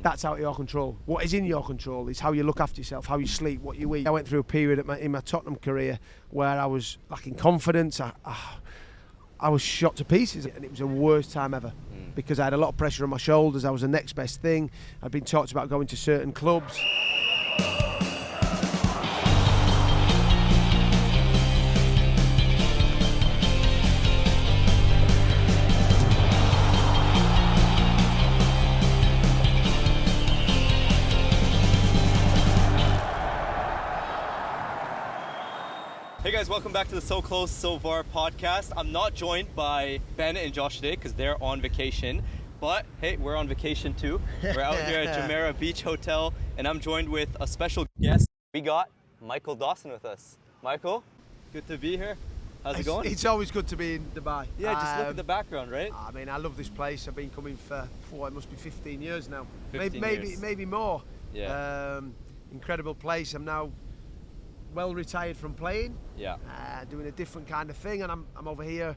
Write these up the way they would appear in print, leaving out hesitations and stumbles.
That's out of your control. What is in your control is how you look after yourself, how you sleep, what you eat. I went through a period in my Tottenham career where I was lacking confidence. I was shot to pieces, and it was the worst time ever because I had a lot of pressure on my shoulders. I was the next best thing. I'd been talked about going to certain clubs. Hey guys, welcome back to the So Close, So Far podcast. I'm not joined by Ben and Josh today because they're on vacation, but hey, we're on vacation too. We're out here at Jumeirah Beach Hotel, and I'm joined with a special guest. We got Michael Dawson with us. Michael, good to be here. How's it going? It's always good to be in Dubai. Yeah, just look at the background, right? I mean, I love this place. I've been coming for it must be 15 years now. 15 years. Maybe more. Yeah. Incredible place. I'm now well retired from playing. Yeah. Doing a different kind of thing, and I'm over here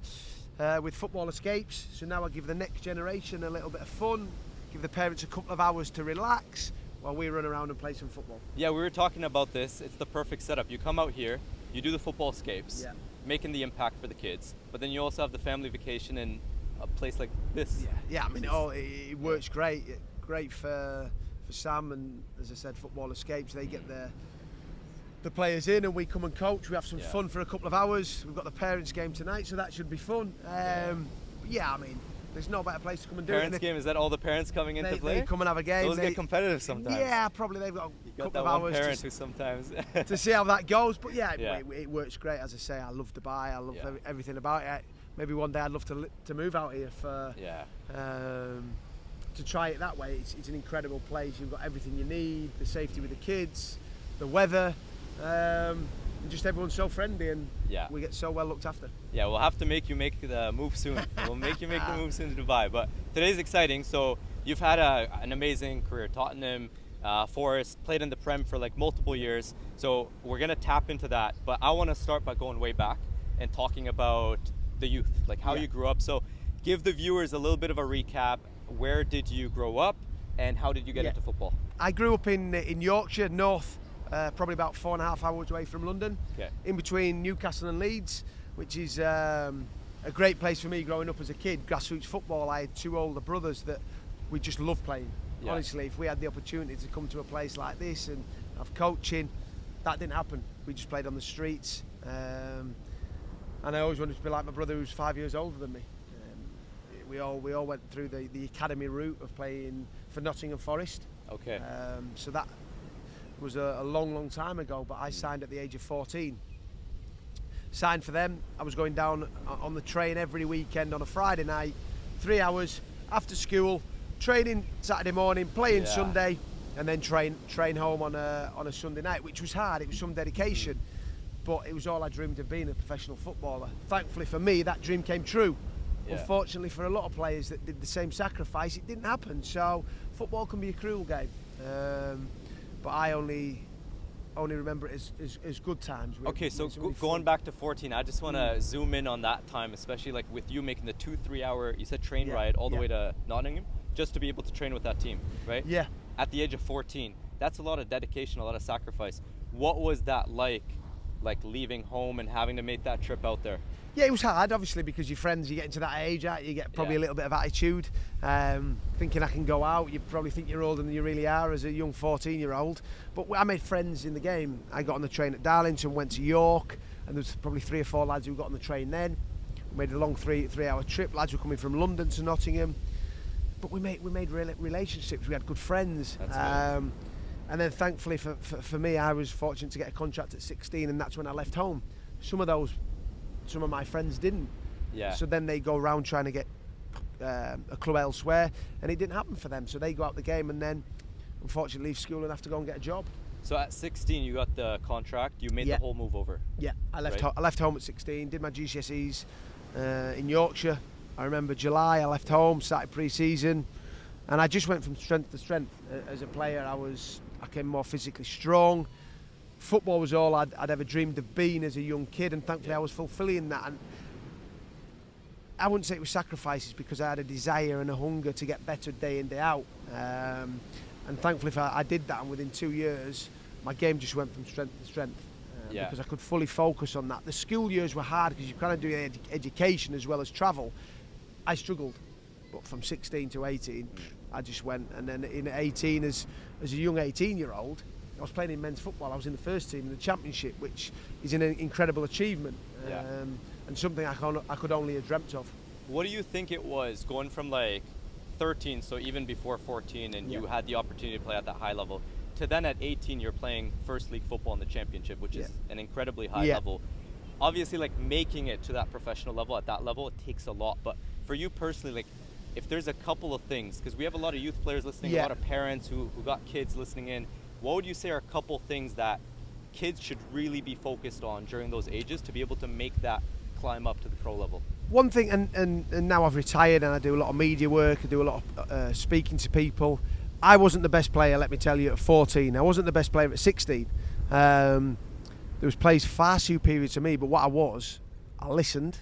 with Football Escapes. So now I give the next generation a little bit of fun, give the parents a couple of hours to relax while we run around and play some football. Yeah, we were talking about this. It's the perfect setup. You come out here, you do the Football Escapes, making the impact for the kids, but then you also have the family vacation in a place like this. Yeah. I mean, it works great. Great for Sam, and as I said, Football Escapes. They get the players in, and we come and coach. We have some fun for a couple of hours. We've got the parents' game tonight, so that should be fun. I mean, there's no better place to come and do Parents' it. game, is that all the parents coming in to play? They come and have a game. Those get competitive sometimes. Yeah, probably they've got a couple of hours parent who sometimes to see how that goes. But it works great. As I say, I love Dubai. I love everything about it. Maybe one day I'd love to move out here for to try it that way. It's an incredible place. You've got everything you need, the safety with the kids, the weather. And just everyone's so friendly, and we get so well looked after. Yeah, we'll have to make you make the move soon. We'll make you make the move soon to Dubai. But today's exciting. So you've had an amazing career. Tottenham, Forest, played in the Prem for like multiple years. So we're going to tap into that. But I want to start by going way back and talking about the youth, like how you grew up. So give the viewers a little bit of a recap. Where did you grow up, and how did you get into football? I grew up in Yorkshire, north. Probably about 4.5 hours away from London, in between Newcastle and Leeds, which is a great place for me growing up as a kid. Grassroots football. I had two older brothers that we just loved playing. Honestly, if we had the opportunity to come to a place like this and have coaching, that didn't happen. We just played on the streets, and I always wanted to be like my brother, who's 5 years older than me. We all went through the academy route of playing for Nottingham Forest. Okay. So that was a long time ago, but I signed at the age of 14. Signed for them. I was going down on the train every weekend on a Friday night, 3 hours after school, training Saturday morning, playing Sunday, and then train home on a Sunday night, which was hard. It was some dedication, but it was all I dreamed of, being a professional footballer. Thankfully for me, that dream came true. Unfortunately for a lot of players that did the same sacrifice, it didn't happen. So football can be a cruel game. But I only remember it as good times. Okay, so going back to 14, I just want to zoom in on that time, especially like with you making the 2-3 hour, you said train ride all the way to Nottingham, just to be able to train with that team, right? Yeah. At the age of 14, that's a lot of dedication, a lot of sacrifice. What was that like leaving home and having to make that trip out there? Yeah, it was hard, obviously, because your friends, you get into that age, you get probably a little bit of attitude, thinking I can go out. You probably think you're older than you really are as a young 14-year-old. But I made friends in the game. I got on the train at Darlington, went to York, and there was probably 3 or 4 lads who got on the train then. We made a long three-hour trip. Lads were coming from London to Nottingham. But we made relationships. We had good friends. And then thankfully for me, I was fortunate to get a contract at 16, and that's when I left home. Some of my friends didn't. Yeah. So then they go around trying to get a club elsewhere, and it didn't happen for them. So they go out the game and then unfortunately leave school and have to go and get a job. So at 16 you got the contract, you made the whole move over. Yeah, I left home at 16, did my GCSEs in Yorkshire. I remember July, I left home, started pre-season, and I just went from strength to strength. As a player, I came more physically strong. Football was all I'd ever dreamed of being as a young kid, and thankfully I was fulfilling that. And I wouldn't say it was sacrifices, because I had a desire and a hunger to get better day in, day out. And thankfully I did that, and within 2 years my game just went from strength to strength. Because I could fully focus on that. The school years were hard because you kind of do education as well as travel. I struggled, but from 16 to 18, I just went. And then in 18, as a young 18-year-old, I was playing in men's football. I was in the first team in the championship, which is an incredible achievement, and something I could only have dreamt of. What do you think it was going from like 13, so even before 14, and you had the opportunity to play at that high level, to then at 18 you're playing first league football in the championship, which is an incredibly high level. Obviously, like, making it to that professional level at that level, it takes a lot. But for you personally, like, if there's a couple of things, because we have a lot of youth players listening, a lot of parents who got kids listening in, what would you say are a couple things that kids should really be focused on during those ages to be able to make that climb up to the pro level? One thing, and now I've retired and I do a lot of media work, I do a lot of speaking to people. I wasn't the best player, let me tell you, at 14. I wasn't the best player at 16. There was players far superior to me, but what I listened,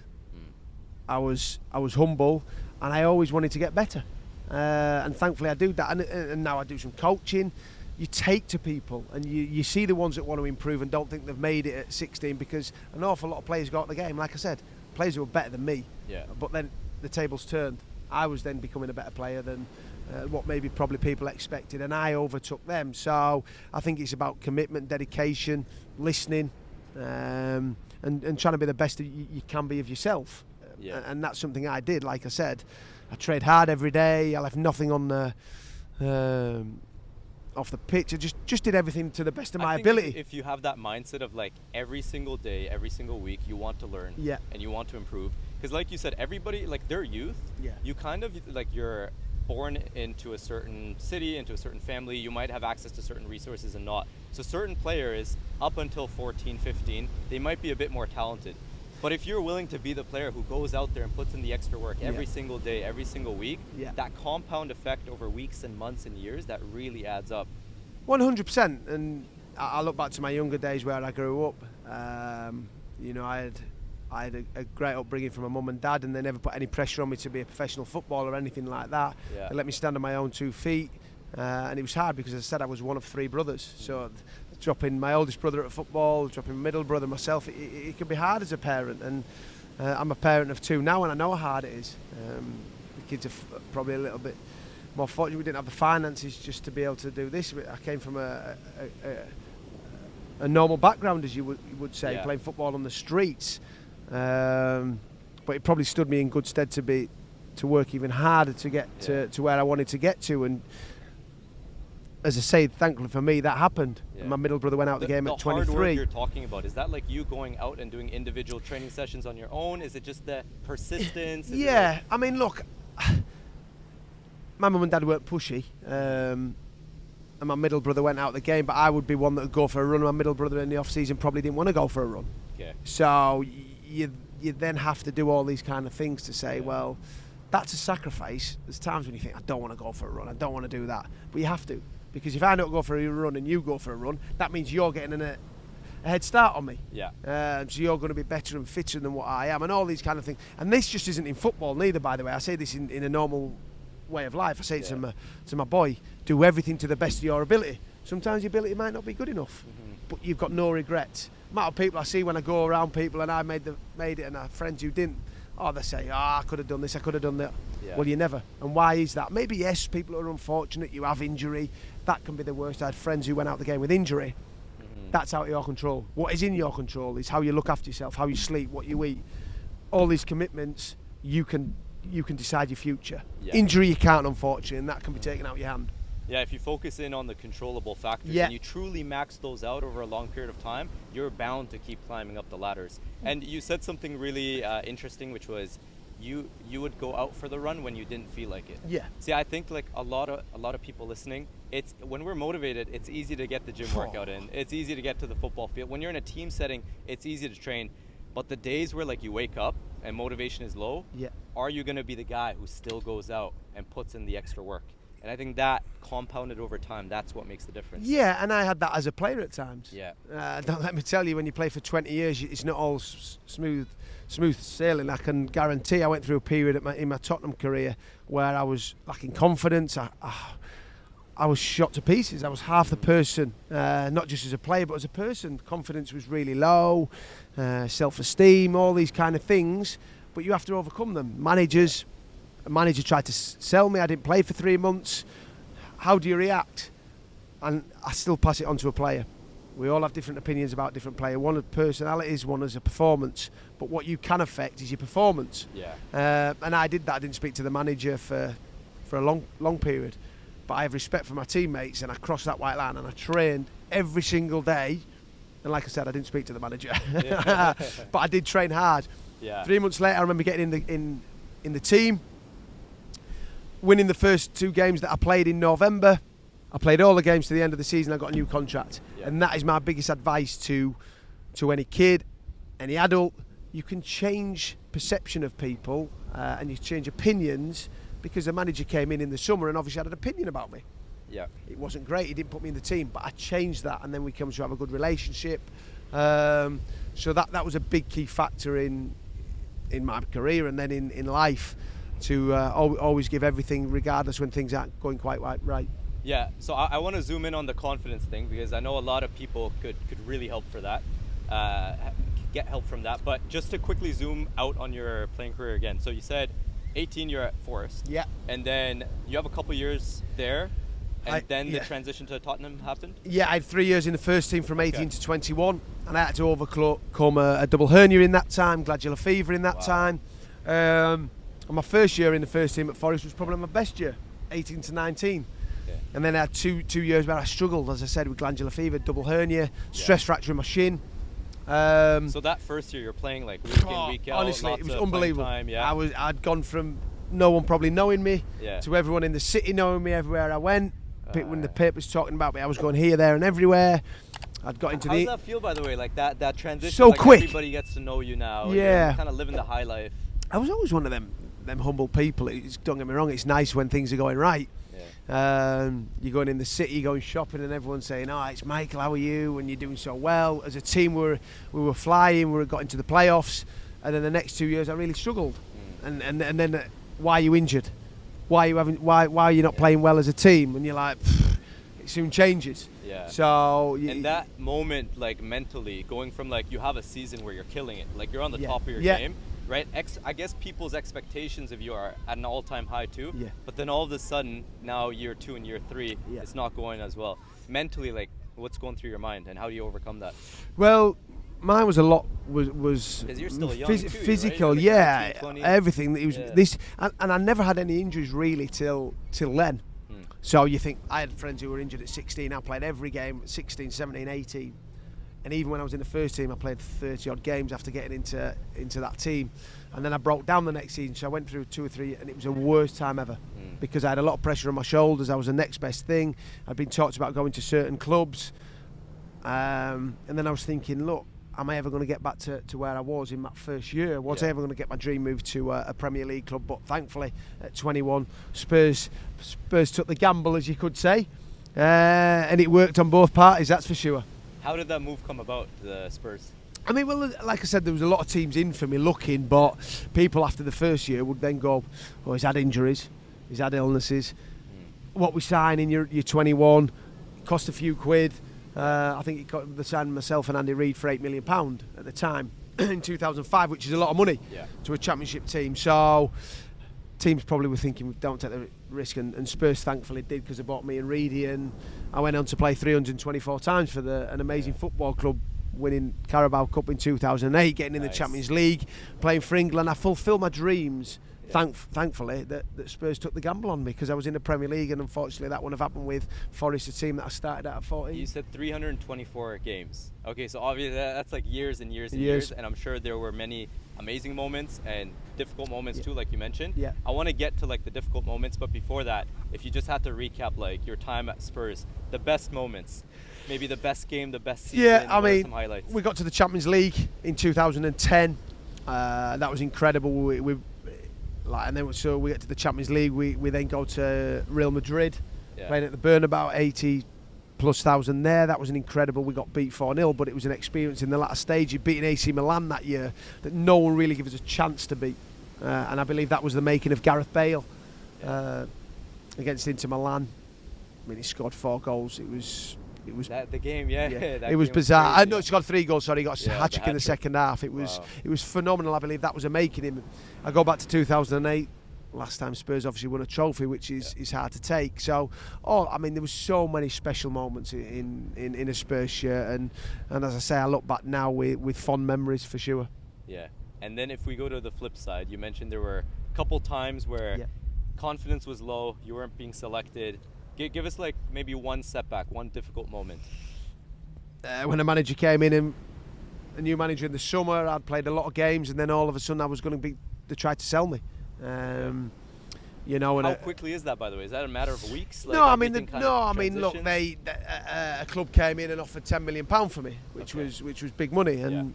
I was humble, and I always wanted to get better. And thankfully I do that, and now I do some coaching. You take to people, and you see the ones that want to improve and don't think they've made it at 16, because an awful lot of players got the game. Like I said, players who were better than me, but then the tables turned. I was then becoming a better player than what maybe probably people expected, and I overtook them. So I think it's about commitment, dedication, listening, and trying to be the best that you can be of yourself. And that's something I did. Like I said, I trained hard every day. I left nothing on the off the pitch. I just did everything to the best of my ability. If you have that mindset of, like, every single day, every single week, you want to learn and you want to improve. Because like you said, everybody, like, they're youth. You kind of, like, you're born into a certain city, into a certain family. You might have access to certain resources and not. So certain players, up until 14, 15, they might be a bit more talented. But if you're willing to be the player who goes out there and puts in the extra work every single day, every single week, that compound effect over weeks and months and years, that really adds up. 100%. And I look back to my younger days where I grew up. You know, I had a great upbringing from my mum and dad, and they never put any pressure on me to be a professional footballer or anything like that. They let me stand on my own 2 feet, and it was hard because, as I said, I was one of 3 brothers. So dropping my oldest brother at football, dropping my middle brother, myself, it can be hard as a parent. And I'm a parent of 2 now, and I know how hard it is. The kids are probably a little bit more fortunate. We didn't have the finances just to be able to do this. I came from a normal background, as you would say, playing football on the streets. But it probably stood me in good stead to work even harder to get to where I wanted to get to. And as I say, thankfully for me, that happened. My middle brother went out the game at 23. The hard work you're talking about, is that like you going out and doing individual training sessions on your own? Is it just the persistence? I mean, look, my mum and dad weren't pushy, and my middle brother went out the game, but I would be one that would go for a run. My middle brother in the off-season probably didn't want to go for a run. So you then have to do all these kind of things to say, well, that's a sacrifice. There's times when you think, I don't want to go for a run, I don't want to do that, but you have to, because if I don't go for a run and you go for a run, that means you're getting a head start on me. So you're going to be better and fitter than what I am, and all these kind of things. And this just isn't in football neither, by the way. I say this in a normal way of life. I say it to my boy, do everything to the best of your ability. Sometimes your ability might not be good enough, but you've got no regrets. The amount of people I see when I go around people and I made it, and I have friends who didn't, they say, I could have done this, I could have done that. Well, you never. And why is that? Maybe, yes, people are unfortunate, you have injury, that can be the worst. I had friends who went out the game with injury. That's out of your control. What is in your control is how you look after yourself, how you sleep, what you eat. All these commitments, you can decide your future. Injury you can't, unfortunately, and that can be taken out of your hand. If you focus in on the controllable factors and you truly max those out over a long period of time, you're bound to keep climbing up the ladders. And you said something really interesting, which was you would go out for the run when you didn't feel like it. See, I think like a lot of people listening, it's when we're motivated, it's easy to get the gym workout in. It's easy to get to the football field. When you're in a team setting, it's easy to train. But the days where, like, you wake up and motivation is low, are you going to be the guy who still goes out and puts in the extra work? And I think that compounded over time, that's what makes the difference. And I had that as a player at times. Don't let me tell you, when you play for 20 years, it's not all smooth sailing. I can guarantee I went through a period in my Tottenham career where I was lacking confidence. I I was shot to pieces. I was half the person, not just as a player, but as a person. Confidence was really low, self-esteem, all these kind of things. But you have to overcome them. A manager tried to sell me. I didn't play for 3 months. How do you react? And I still pass it on to a player. We all have different opinions about different players. One as personalities, one as a performance. But what you can affect is your performance. Yeah. And I did that. I didn't speak to the manager for a long period. But I have respect for my teammates, and I crossed that white line, and I trained every single day. And like I said, I didn't speak to the manager, Yeah. but I did train hard. Yeah. 3 months later, I remember getting in the team, winning the first 2 games that I played in November. I played all the games to the end of the season. I got a new contract, and that is my biggest advice to any kid, any adult. You can change perception of people, and you change opinions. Because the manager came in the summer and obviously had an opinion about me. Yeah. It wasn't great. He didn't put me in the team, but I changed that, and then we came to have a good relationship. So that was a big key factor in my career and then in life, to always give everything, regardless when things aren't going quite right. Yeah. So I want to zoom in on the confidence thing, because I know a lot of people could really help for that, get help from that. But just to quickly zoom out on your playing career again. So you said 18, you're at Forest. Yeah. And then you have a couple years there, and then the yeah. transition to Tottenham happened? Yeah, I had 3 years in the first team from 18 to 21, and I had to overcome a double hernia in that time, glandular fever in that time. And my first year in the first team at Forest was probably my best year, 18 to 19. Okay. And then I had two years where I struggled, as I said, with glandular fever, double hernia, stress fracture in my shin. So that first year you're playing like week in, week out. Honestly, lots it was of unbelievable. playing time, yeah. I'd gone from no one probably knowing me Yeah. to everyone in the city knowing me everywhere I went. When the papers talking about me, I was going here, there, and everywhere. I'd got into How does that feel, by the way? Like that transition. So like quick. Everybody gets to know you now. Yeah. You're kind of living the high life. I was always one of them humble people. Don't get me wrong, it's nice when things are going right. Yeah. You're going in the city, you're going shopping, and everyone's saying, "Oh, it's Michael. How are you?" And you're doing so well. As a team, we were flying. We got into the playoffs, and then the next 2 years, I really struggled. And then, why are you injured? Why are you not playing well as a team? And you're like, it soon changes. Yeah. So in that moment, like mentally, going from like you have a season where you're killing it, like you're on the top of your game, right? I guess people's expectations of you are at an all-time high too. Yeah. But then all of a sudden, now year 2 and year 3, it's not going as well. Mentally, like what's going through your mind, and how do you overcome that? Well, mine was a lot was 'Cause you're still young too, physical, right? Like yeah, 19, 20. everything. It was this, and I never had any injuries really till then. So you think, I had friends who were injured at 16. I played every game at 16, 17, 18. And even when I was in the first team, I played 30 odd games after getting into that team. And then I broke down the next season, so I went through 2 or 3, and it was the worst time ever. Because I had a lot of pressure on my shoulders. I was the next best thing. I'd been talked about going to certain clubs. And then I was thinking, look, am I ever going to get back to where I was in that first year? Was I ever going to get my dream move to a Premier League club? But thankfully, at 21, Spurs took the gamble, as you could say. And it worked on both parties, that's for sure. How did that move come about, the Spurs? I mean, well, like I said, there was a lot of teams in for me looking, but people after the first year would then go, oh, he's had injuries, he's had illnesses. What we sign in, you're 21, it cost a few quid. I think they signed myself and Andy Reid for £8 million at the time in 2005, which is a lot of money to a championship team. So teams probably were thinking, don't take the risk, and Spurs thankfully did, because they bought me and Reedy, and I went on to play 324 times for an amazing football club, winning Carabao Cup in 2008, getting in the Champions League, playing for England. I fulfilled my dreams. Thankfully that Spurs took the gamble on me, because I was in the Premier League, and unfortunately that wouldn't have happened with Forest, a team that I started at 14. You said 324 games. Okay, so obviously that's like years and years and years, and I'm sure there were many amazing moments and difficult moments too, like you mentioned. Yeah. I want to get to like the difficult moments, but before that, if you just had to recap like your time at Spurs, the best moments, maybe the best game, the best season. Yeah, I mean, some highlights. We got to the Champions League in 2010. That was incredible. And then so we get to the Champions League. We then go to Real Madrid, playing at the Bernabeu, 80,000+ there. That was an incredible. We got beat 4-0, but it was an experience in the latter stage. You beating AC Milan that year that no one really gave us a chance to beat, and I believe that was the making of Gareth Bale against Inter Milan. I mean, he scored 4 goals. It was the game, yeah. That it was game bizarre. crazy. I know he scored 3 goals. Sorry, he got a hat trick in the second half. It was phenomenal. I believe that was a making him. I go back to 2008. Last time Spurs obviously won a trophy, which is hard to take. So, I mean, there was so many special moments in a Spurs shirt, and as I say, I look back now with fond memories for sure. Yeah, and then if we go to the flip side, you mentioned there were a couple times where confidence was low, you weren't being selected. Give us like maybe one setback, one difficult moment. When a manager came in, and a new manager in the summer, I'd played a lot of games, and then all of a sudden I was going to they tried to sell me. You know, and how quickly is that, by the way? Is that a matter of weeks? Like, no, I mean, look, transitions? a club came in and offered £10 million for me, which was big money, and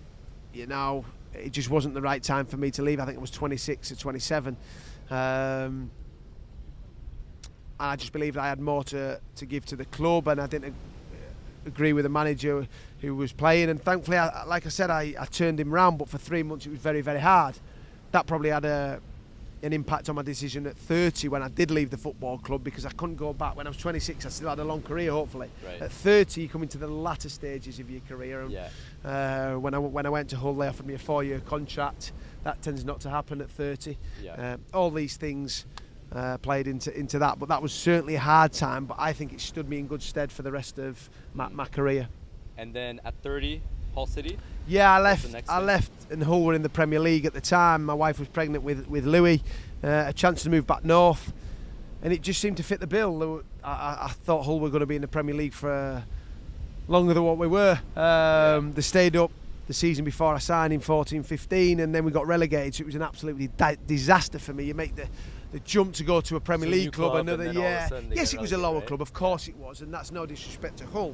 you know, it just wasn't the right time for me to leave. I think it was 26 or 27. I just believed I had more to give to the club, and I didn't agree with the manager who was playing. And thankfully, like I said, I turned him round, but for 3 months it was very, very hard. That probably had an impact on my decision at 30 when I did leave the football club, because I couldn't go back. When I was 26, I still had a long career, hopefully. Right. At 30, you come into the latter stages of your career. And when I went to Hull, they offered me a 4-year contract. That tends not to happen at 30. All these things played into that, but that was certainly a hard time, but I think it stood me in good stead for the rest of my career. And then at 30, Hull City? Yeah, I left, and Hull were in the Premier League at the time. My wife was pregnant with Louis, a chance to move back north, and it just seemed to fit the bill. I thought Hull were going to be in the Premier League for longer than what we were. They stayed up the season before I signed in 14-15, and then we got relegated, so it was an absolutely disaster for me. You make the jump to go to a Premier League club another year. Yes, it was a lower club, of course it was, and that's no disrespect to Hull.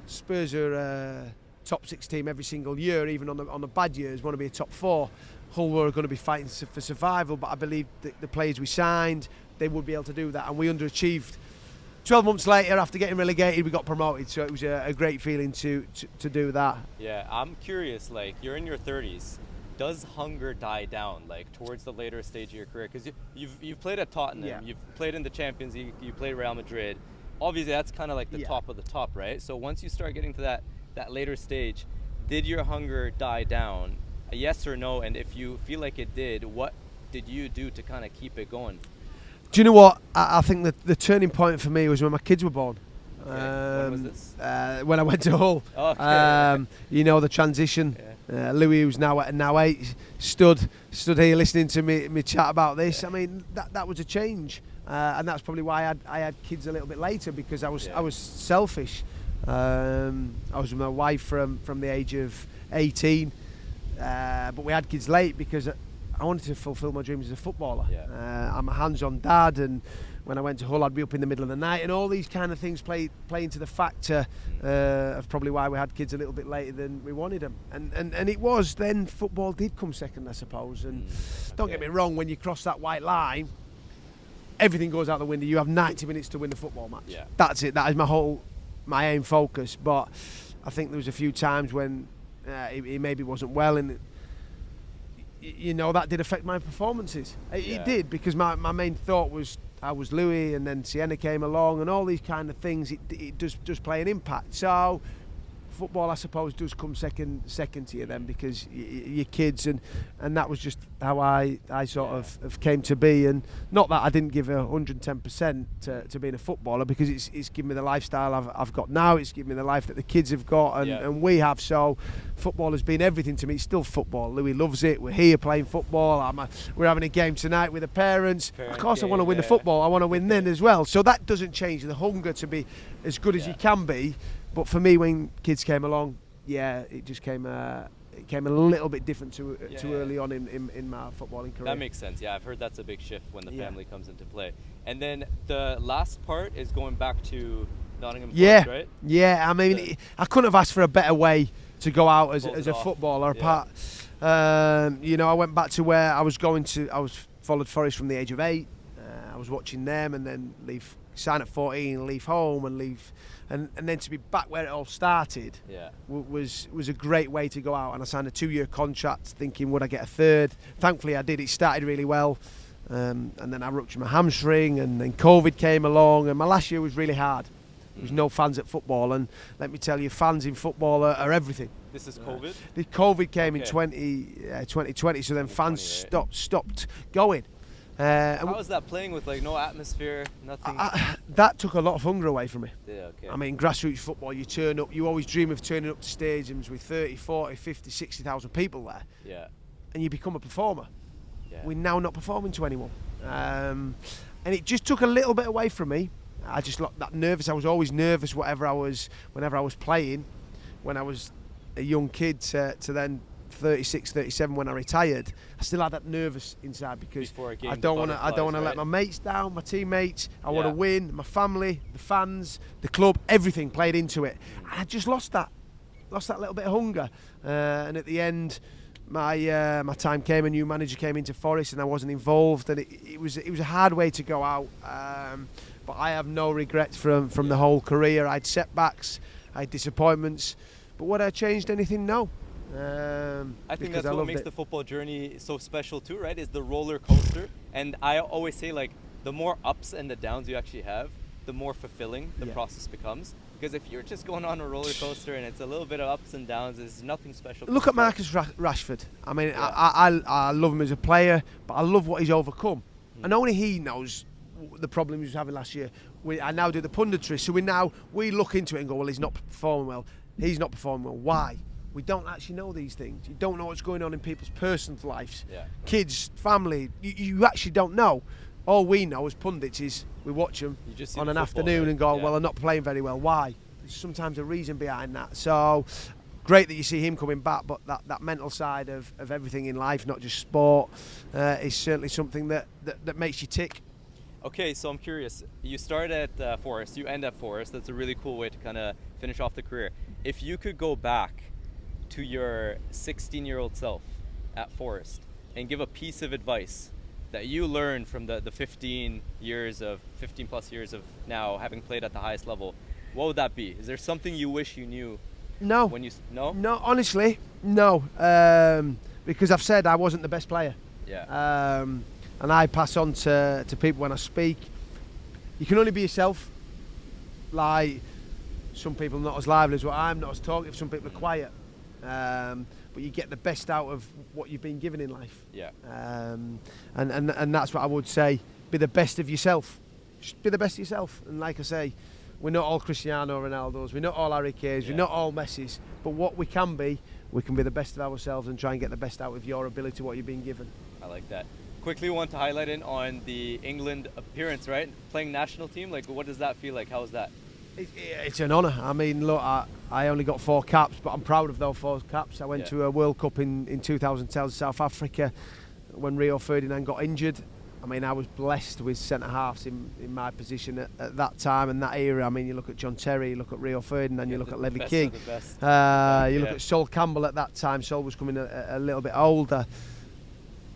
Spurs are a top 6 team every single year, even on the bad years, want to be a top 4. Hull were going to be fighting for survival, but I believe the players we signed, they would be able to do that, and we underachieved. 12 months later, after getting relegated, we got promoted, so it was a great feeling to do that. Yeah, I'm curious, like, you're in your 30s. Does hunger die down, like, towards the later stage of your career? Because you've played at Tottenham, you've played in the Champions League, you played Real Madrid. Obviously, that's kind of like the top of the top, right? So once you start getting to that later stage, did your hunger die down? A yes or no? And if you feel like it did, what did you do to kind of keep it going? Do you know what? I think that the turning point for me was when my kids were born. When was this? When I went to Hull. You know, the transition. Louis, who's now 8, stood here listening to me chat about this. I mean, that was a change, and that's probably why I had kids a little bit later, because I was selfish. I was with my wife from the age of 18, but we had kids late because I wanted to fulfil my dreams as a footballer. I'm a hands-on dad, and when I went to Hull, I'd be up in the middle of the night, and all these kind of things play into the factor of probably why we had kids a little bit later than we wanted them. And it was then football did come second, I suppose. And don't get me wrong, when you cross that white line, everything goes out the window. You have 90 minutes to win the football match. That's it. That is my aim focus. But I think there was a few times when he maybe wasn't well, and you know, that did affect my performances. It did, because my main thought was I was Louis, and then Sienna came along, and all these kind of things. It does play an impact. So football, I suppose, does come second to you then, because your kids, and that was just how I sort of came to be. And not that I didn't give 110% to being a footballer, because it's given me the lifestyle I've got now. It's given me the life that the kids have got and we have. So football has been everything to me. It's still football. Louis loves it. We're here playing football. We're having a game tonight with the parents. Of course, I want to win the football. I want to win then as well. So that doesn't change the hunger to be as good as you can be. But for me, when kids came along, it just came a little bit different too early on in my footballing career. That makes sense. Yeah, I've heard that's a big shift when the family comes into play. And then the last part is going back to Nottingham Forest, right? Yeah, I mean, I couldn't have asked for a better way to go out as a footballer. Apart, you know, I went back to where I was going to. I was followed Forest from the age of 8. I was watching them, and then sign at 14, leave home, and leave. And then to be back where it all started was a great way to go out. And I signed a 2-year contract, thinking, would I get a third? Thankfully, I did. It started really well, and then I ruptured my hamstring, and then COVID came along, and my last year was really hard. There was no fans at football, and let me tell you, fans in football are everything. This is COVID? The COVID came in Okay. 2020, so then fans 2020, right? stopped going. How was that playing with like no atmosphere, nothing? That took a lot of hunger away from me. Yeah, okay. I mean, grassroots football, you turn up, you always dream of turning up to stadiums with 30, 40, 50, 60,000 people there, yeah. and you become a performer. Yeah. We're now not performing to anyone. And it just took a little bit away from me. I just got that nervous. I was always nervous whenever I was playing. When I was a young kid to then 36, 37 when I retired, I still had that nervous inside because Before a game, I don't want to right? let my mates down, my teammates. I want Yeah. to win. My family, the fans, the club, everything played into it. And I just lost that little bit of hunger. And at the end, my time came. A new manager came into Forest, and I wasn't involved. And it was a hard way to go out. But I have no regrets from the whole career. I had setbacks, I had disappointments. But would I changed anything? No. I think because that's what loved makes it. the football journey so special too, right? Is the roller coaster. And I always say, like, the more ups and the downs you actually have, the more fulfilling the Yeah. process becomes. Because if you're just going on a roller coaster and it's a little bit of ups and downs, there's nothing special. Look at Marcus Rashford. I mean, Yeah. I love him as a player, but I love what he's overcome. And only he knows the problem he was having last year. I now do the punditry, so we look into it and go, well, he's not performing well. He's not performing well. Why? We don't actually know these things. You don't know what's going on in people's personal lives. Yeah. Kids, family, you actually don't know. All we know as pundits is we watch them You just see on the an football, afternoon right? and go, Yeah. well, they're not playing very well. Why? There's sometimes a reason behind that. So great that you see him coming back, but that mental side of everything in life, not just sport, is certainly something that makes you tick. Okay, so I'm curious. You start at Forest, you end at Forest. That's a really cool way to kind of finish off the career. If you could go back to your 16-year-old self at Forest and give a piece of advice that you learned from the 15 plus years of now having played at the highest level, what would that be? Is there something you wish you knew? No. When you no? No, honestly, no. Because I've said I wasn't the best player. Yeah. And I pass on to people when I speak. You can only be yourself. Like, some people are not as lively as what I'm, not as talkative, some people are quiet. But you get the best out of what you've been given in life. Yeah. And that's what I would say. Be the best of yourself. Just be the best of yourself. And like I say, we're not all Cristiano Ronaldos, we're not all Harry Kanes, Yeah. we're not all Messis. But what we can be the best of ourselves and try and get the best out of your ability, what you've been given. I like that. Quickly want to highlight in on the England appearance, right? Playing national team, like what does that feel like? How was that? It's an honour. I mean, look, I only got 4 caps, but I'm proud of those 4 caps. I went Yeah. to a World Cup in 2010 South Africa when Rio Ferdinand got injured. I mean, I was blessed with centre-halves in my position at that time and that era. I mean, you look at John Terry, you look at Rio Ferdinand, you look at Levy Best King. of the best. You look Yeah. at Sol Campbell at that time. Sol was coming a little bit older.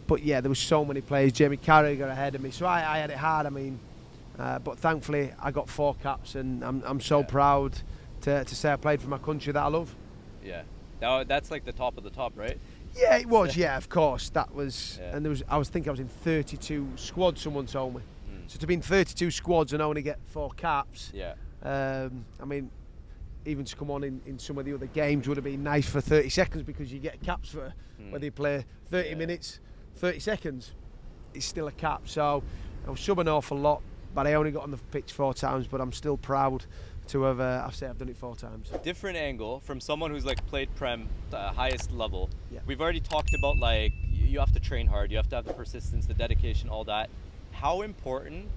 But yeah, there was so many players. Jamie Carragher ahead of me. So I had it hard, I mean. But thankfully, I got 4 caps, and I'm so Yeah. proud to say I played for my country that I love. Yeah. That's like the top of the top, right? Yeah, it was. Yeah, of course. That was, Yeah. and I was thinking I was in 32 squads. Someone told me. Mm. So to be in 32 squads and only get 4 caps. Yeah. I mean, even to come on in some of the other games would have been nice for 30 seconds because you get caps for whether you play 30 Yeah. minutes, 30 seconds. It's still a cap. So I was sub an awful lot, but I only got on the pitch 4 times. But I'm still proud to have. I've done it 4 times. Different angle from someone who's like played Prem highest level. Yeah. We've already talked about like you have to train hard, you have to have the persistence, the dedication, all that. How important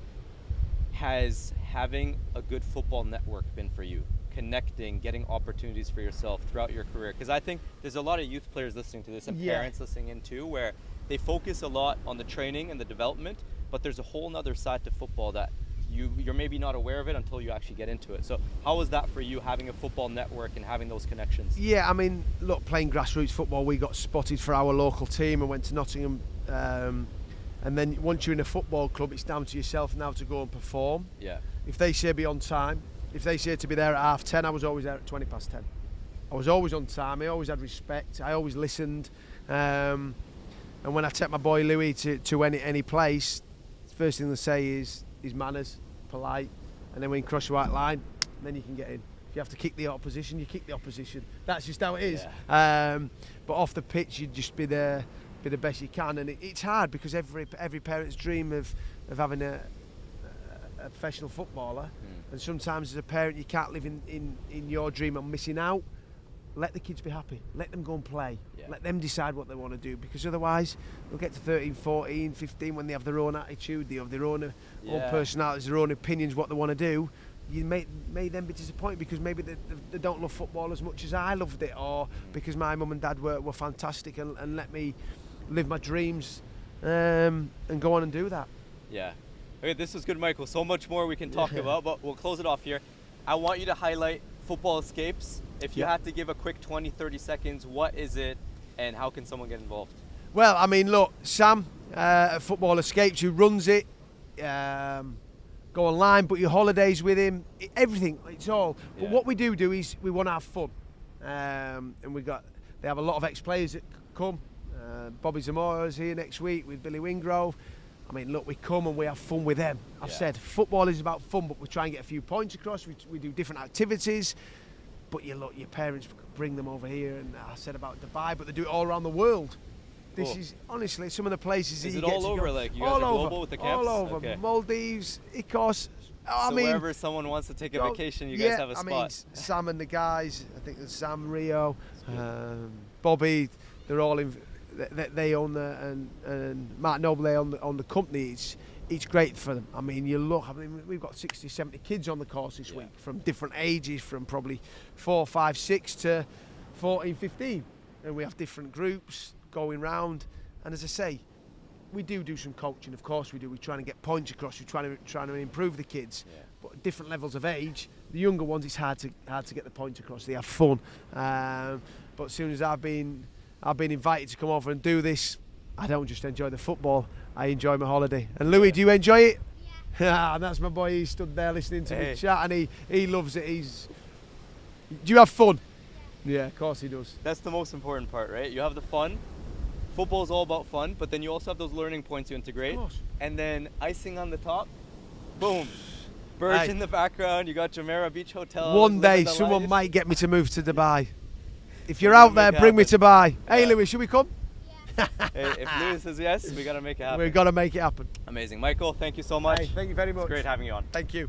has having a good football network been for you? Connecting, getting opportunities for yourself throughout your career? Because I think there's a lot of youth players listening to this and Yeah. parents listening in too, where they focus a lot on the training and the development, but there's a whole nother side to football that you're maybe not aware of it until you actually get into it. So how was that for you, having a football network and having those connections? Yeah, I mean, look, playing grassroots football, we got spotted for our local team and went to Nottingham. And then once you're in a football club, it's down to yourself now to go and perform. Yeah. If they say be on time, if they say to be there at 10:30, I was always there at 10:20. I was always on time. I always had respect. I always listened. And when I take my boy Louis to any place, the first thing they say is manners, polite. And then when you cross the white line, then you can get in. If you have to kick the opposition, you kick the opposition. That's just how it is. Yeah. But off the pitch, you just be the best you can, and it's hard because every parent's dream of having a professional footballer, and sometimes as a parent you can't live in your dream and missing out. Let the kids be happy. Let them go and play. Yeah. Let them decide what they want to do, because otherwise they'll get to 13, 14, 15 when they have their own attitude, they have their own personalities, their own opinions, what they want to do. You may then be disappointed because maybe they don't love football as much as I loved it, or because my mum and dad were fantastic and let me live my dreams and go on and do that. Yeah. Okay, this was good, Michael. So much more we can talk about, but we'll close it off here. I want you to highlight Football Escapes. If you had to give a quick 20, 30 seconds, what is it and how can someone get involved? Well, I mean, look, Sam at Football Escapes, who runs it, go online, book your holidays with him, everything, it's all. But what we do is we want to have fun. And they have a lot of ex-players that come. Bobby Zamora's here next week with Billy Wingrove. I mean, look, we come and we have fun with them. I've said football is about fun, but we try and get a few points across. We do different activities. But your parents bring them over here, and I said about Dubai, but they do it all around the world. This is honestly some of the places. Is that it you get all to over? go. Like you guys are global with the camps? All over. Okay. Maldives, Icos. I So mean, wherever someone wants to take a vacation, you guys have a spot. I mean, Sam and the guys. I think there's Sam, Rio, Bobby. They're all in. They own and Mark Noble. They own the company. It's great for them. I mean, we've got 60, 70 kids on the course this week from different ages, from probably 4, 5, 6 to 14, 15. And we have different groups going round. And as I say, we do some coaching, of course we do. We're trying to get points across. We're trying to improve the kids. Yeah. But at different levels of age, the younger ones, it's hard to get the points across. They have fun. But as soon as I've been invited to come over and do this, I don't just enjoy the football, I enjoy my holiday. And Louis, do you enjoy it? Yeah. And that's my boy, he stood there listening to me chat, and he loves it. Do you have fun? Yeah, of course he does. That's the most important part, right? You have the fun. Football's all about fun, but then you also have those learning points you integrate. Of course. And then icing on the top, boom. Birds in the background, you got Jumeirah Beach Hotel. One day someone might get me to move to Dubai. If you're out there, bring me to Dubai. Hey Louis, should we come? Hey, if Louis says yes, we got to make it happen. We've got to make it happen. Amazing. Michael, thank you so much. Hey, thank you very much. It's great having you on. Thank you.